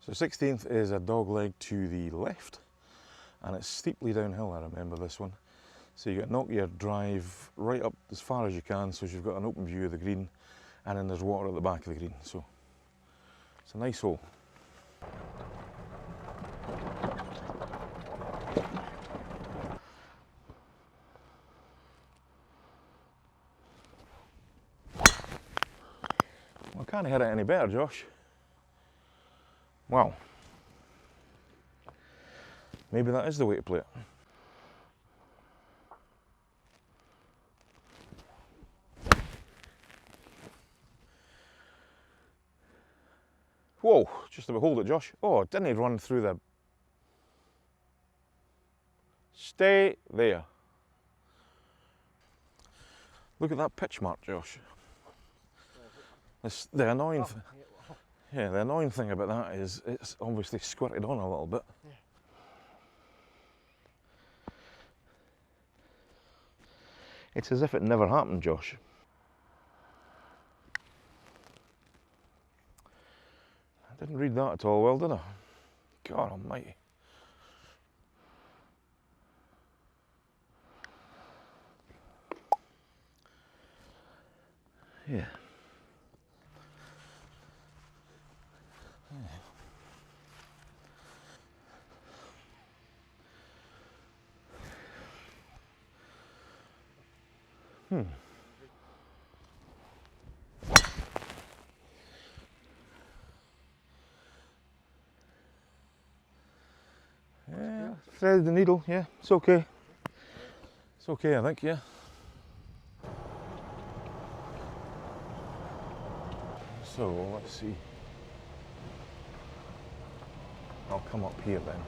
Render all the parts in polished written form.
So 16th is a dog leg to the left, and it's steeply downhill, I remember this one. So you got to knock your drive right up as far as you can so you've got an open view of the green, and then there's water at the back of the green. So it's a nice hole. Well, I can't hit it any better, Josh. Wow. Maybe that is the way to play it. Whoa, just about hold it, Josh. Oh, didn't he run through the... Stay there. Look at that pitch mark, Josh. The annoying the annoying thing about that is it's obviously squirted on a little bit. Yeah. It's as if it never happened, Josh. I didn't read that at all well, did I? God almighty. Yeah. Yeah, threaded the needle, yeah, it's okay. It's okay, I think, yeah. So, let's see. I'll come up here then.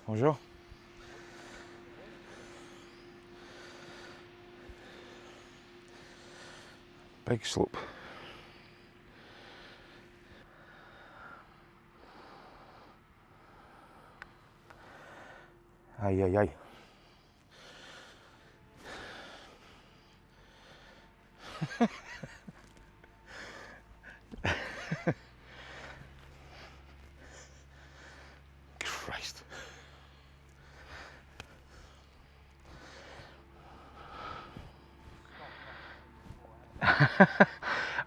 Bonjour. Big slope. Aye, aye, aye. Christ.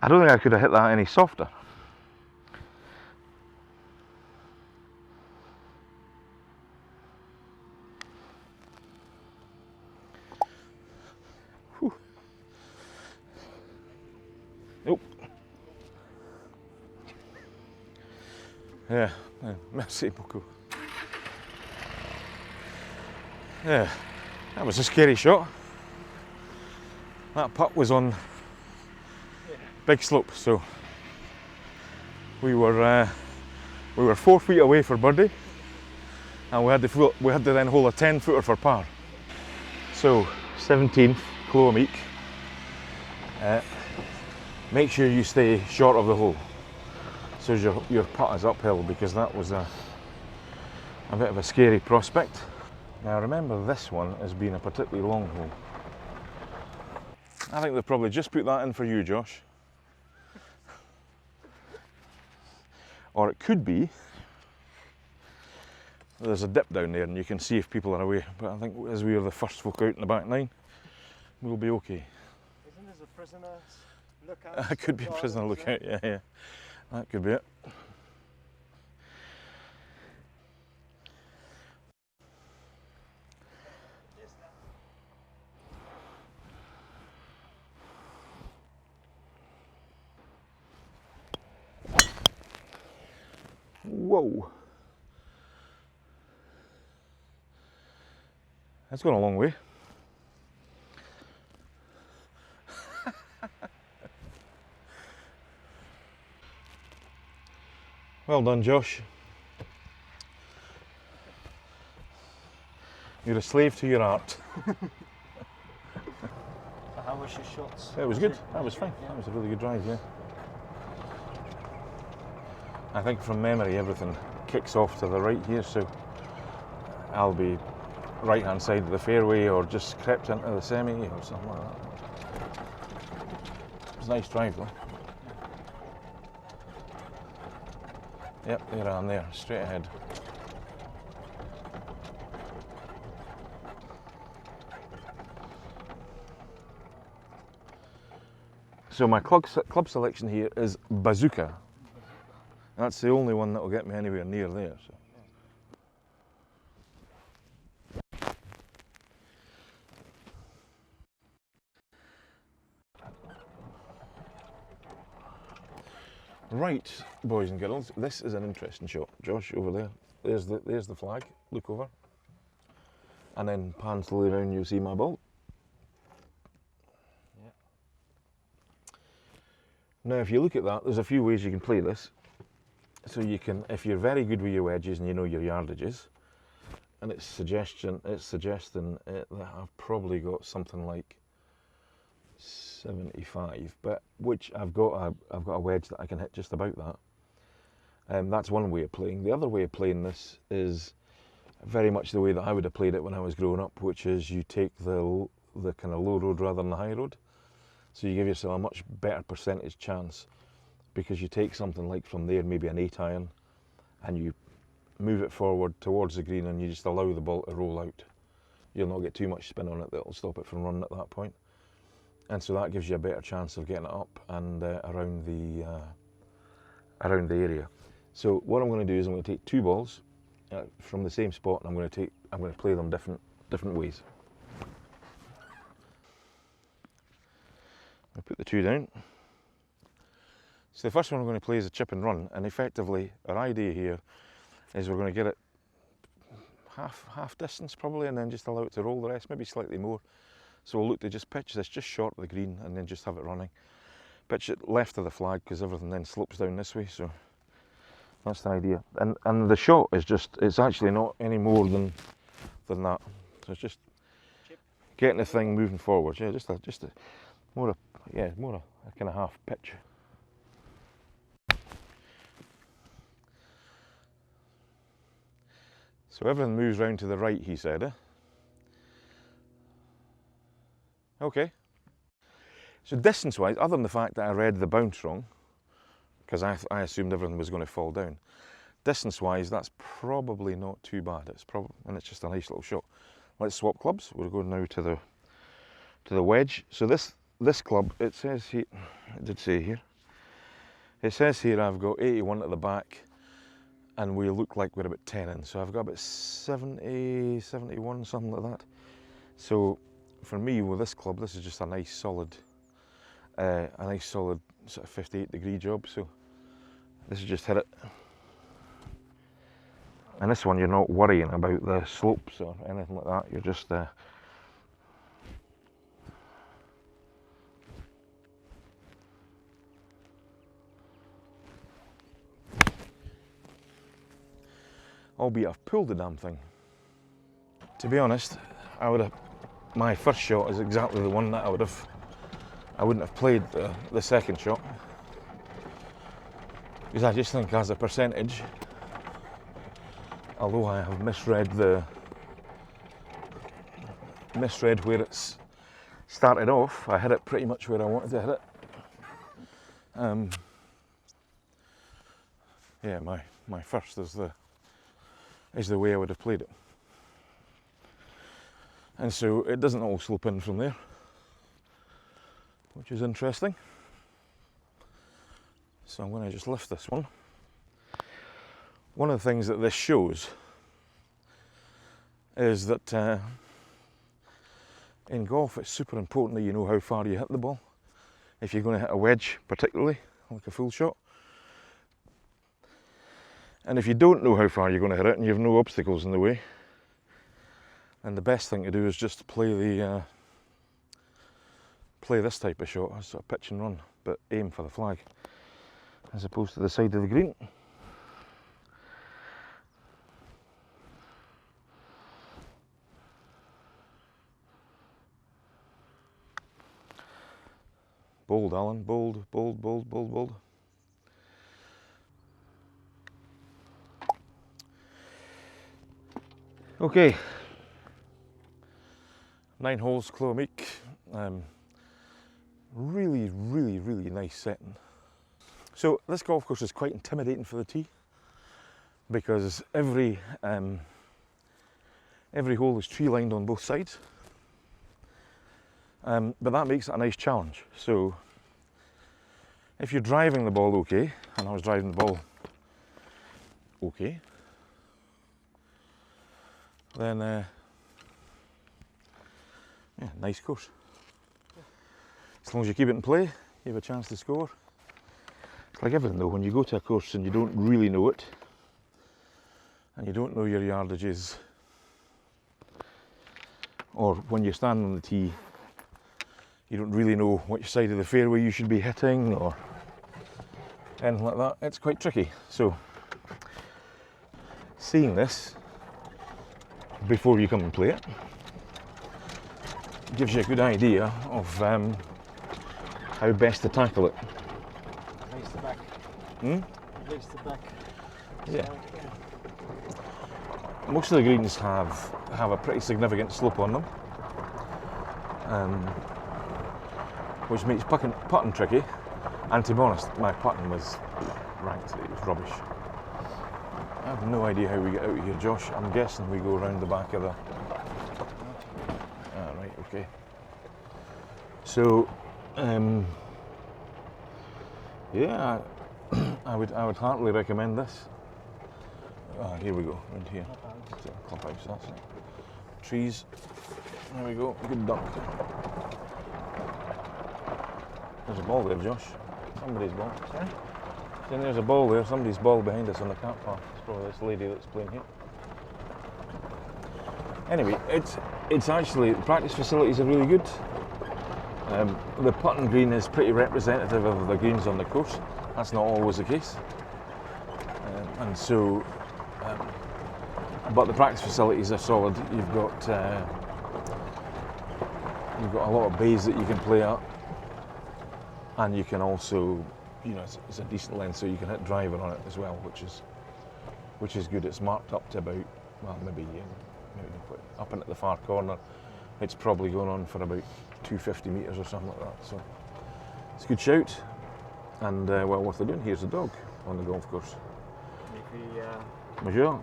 I don't think I could have hit that any softer. Whew. Nope. Yeah, merci beaucoup. Yeah, that was a scary shot. That putt was on big slope, so we were 4 feet away for birdie, and we had to then hold a 10-footer for par. So 17th, Claux Amic. Make sure you stay short of the hole, so your putt is uphill, because that was a bit of a scary prospect. Now remember, this one has been a particularly long hole. I think they've probably just put that in for you, Josh. Or it could be, there's a dip down there and you can see if people are away, but I think as we are the first folk out in the back nine, we'll be okay. Isn't this a prisoner's lookout? That could be a prisoner lookout, yeah. That could be it. Whoa. That's gone a long way. Well done, Josh. You're a slave to your art. How was your shots? It was good. That was fine. That was a really good drive, yeah. I think from memory everything kicks off to the right here, so I'll be right hand side of the fairway or just crept into the semi or something like that. It's a nice drive though. Yep, there I am there, straight ahead. So my club selection here is Bazooka. That's the only one that will get me anywhere near there. So. Right, boys and girls, this is an interesting shot. Josh, over there. There's the flag. Look over. And then pan slowly around, you'll see my ball. Yeah. Now, if you look at that, there's a few ways you can play this. So you can, if you're very good with your wedges and you know your yardages, and it's suggesting that I've probably got something like 75, but which I've got a wedge that I can hit just about that. That's one way of playing. The other way of playing this is very much the way that I would have played it when I was growing up, which is you take the kind of low road rather than the high road. So you give yourself a much better percentage chance because you take something like from there, maybe an 8 iron, and you move it forward towards the green and you just allow the ball to roll out. You'll not get too much spin on it that'll stop it from running at that point. And so that gives you a better chance of getting it up and around the area. So what I'm going to do is I'm going to take 2 balls from the same spot, and I'm going to play them different ways. I'll put the 2 down. So the first one we're going to play is a chip and run, and effectively our idea here is we're going to get it half distance probably, and then just allow it to roll the rest, maybe slightly more. So we'll look to just pitch this just short of the green and then just have it running. Pitch it left of the flag because everything then slopes down this way, so that's the idea. And the shot is just, it's actually not any more than that. So it's just getting the thing moving forward. Yeah, just a more a kind of half pitch. So everything moves round to the right, he said, eh? Okay. So distance-wise, other than the fact that I read the bounce wrong, because I assumed everything was going to fall down, distance-wise, that's probably not too bad. And it's just a nice little shot. Let's swap clubs. We'll go now to the wedge. So this club, it says here, it did say here. It says here I've got 81 at the back, and we look like we're about 10 in. So I've got about 70, 71, something like that. So for me, with this club, this is just a nice solid sort of 58-degree job. So this is just hit it. And this one, you're not worrying about the slopes or anything like that. You're just albeit I've pulled the damn thing. To be honest, my first shot is exactly the one that I wouldn't have played the second shot, because I just think as a percentage, although I have misread where it's started off, I hit it pretty much where I wanted to hit it. Yeah, my first is the way I would have played it. And so it doesn't all slope in from there, which is interesting. So I'm going to just lift this one. One of the things that this shows is that in golf it's super important that you know how far you hit the ball. If you're going to hit a wedge particularly, like a full shot. And if you don't know how far you're going to hit it and you have no obstacles in the way, then the best thing to do is just play this type of shot, a sort of pitch and run, but aim for the flag, as opposed to the side of the green. Bold, Alan, bold, bold, bold, bold, bold. Okay, 9 holes, Claux Amic. Really nice setting. So this golf course is quite intimidating for the tee because every hole is tree lined on both sides, but that makes it a nice challenge. So if you're driving the ball okay, and I was driving the ball okay, then yeah, nice course. As long as you keep it in play, you have a chance to score. It's like everything though, when you go to a course and you don't really know it, and you don't know your yardages, or when you're standing on the tee, you don't really know which side of the fairway you should be hitting, or anything like that, it's quite tricky. So, seeing this before you come and play it gives you a good idea of how best to tackle it. Face the back. Face the back. Yeah. Most of the greens have a pretty significant slope on them, which makes putting tricky. And to be honest, my putting was ranked, it was rubbish. I have no idea how we get out of here, Josh. I'm guessing we go around the back of the... Ah, right, okay. So, yeah, I would heartily recommend this. Ah, here we go, around here. Clubhouse, that's it. Trees. There we go, good duck. There's a ball there, Josh. Somebody's ball. Sorry? Then there's a ball there, somebody's ball behind us on the car park. It's probably this lady that's playing here. Anyway, it's actually, the practice facilities are really good. The putting green is pretty representative of the greens on the course. That's not always the case. And so, but the practice facilities are solid. You've got a lot of bays that you can play at, and you can also, you know, it's a decent length, so you can hit driver on it as well, which is good. It's marked up to about, well, maybe up into the far corner. It's probably going on for about 250 metres or something like that. So it's a good shout, and well worth doing. Here's the dog on the golf course. Bonjour.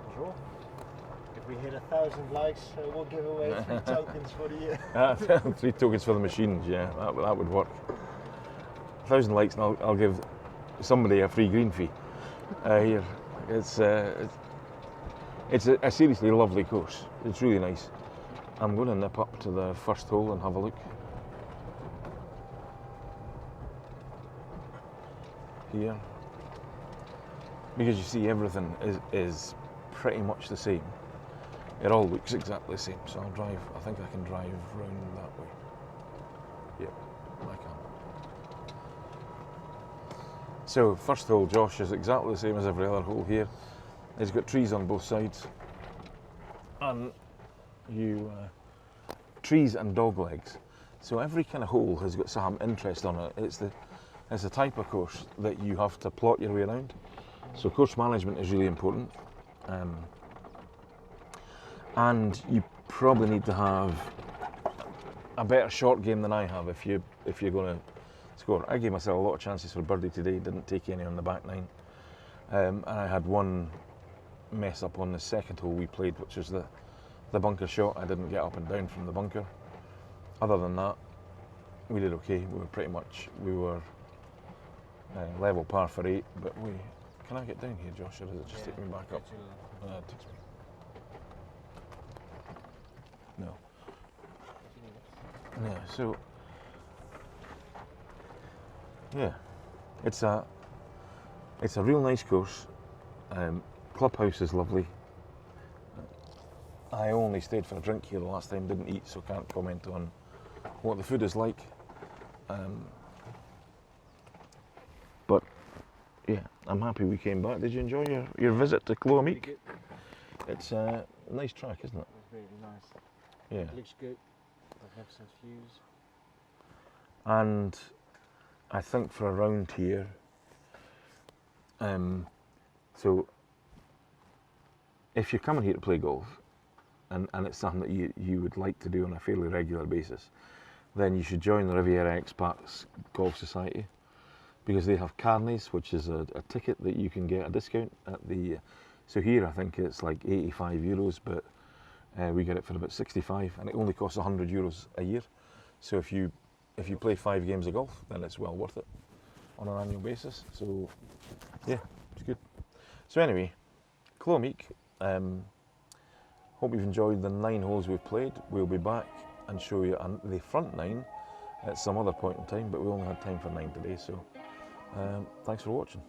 Bonjour. If we hit 1,000 likes, we'll give away 3 tokens for the year. 3 tokens for the machines, yeah, that would work. 1,000 likes and I'll give somebody a free green fee. Here, it's a seriously lovely course. It's really nice. I'm going to nip up to the first hole and have a look. Here. Because you see, everything is pretty much the same. It all looks exactly the same. So I'll drive, I think I can drive round that way. Yep, I can. So first hole, Josh, is exactly the same as every other hole here. It's got trees on both sides. And trees and dog legs. So every kind of hole has got some interest on it. It's the type of course that you have to plot your way around. So course management is really important. And you probably need to have a better short game than I have if you're going to score. I gave myself a lot of chances for birdie today, didn't take any on the back nine. And I had one mess up on the second hole we played, which was the bunker shot. I didn't get up and down from the bunker. Other than that, we did okay. We were level par for 8, but can I get down here, Josh, or does it just take me back up? It takes me. No. Yeah, so yeah, it's a real nice course. Clubhouse is lovely. I only stayed for a drink here the last time, didn't eat, so can't comment on what the food is like. But yeah, I'm happy we came back. Did you enjoy your visit to Claux Amic? It's a nice track, isn't it? It's really nice. Yeah. It looks good. Magnificent views. And I think for around here, so if you're coming here to play golf, and it's something that you would like to do on a fairly regular basis, then you should join the Rivera Expats Golf Society, because they have carnets, which is a ticket that you can get a discount at the. So here I think it's like €85, but we get it for about 65, and it only costs €100 a year. So if you play 5 games of golf, then it's well worth it on an annual basis. So yeah, it's good. So anyway, Claux Amic. Hope you've enjoyed the 9 holes we've played. We'll be back and show you the front 9 at some other point in time, but we only had time for 9 today. So thanks for watching.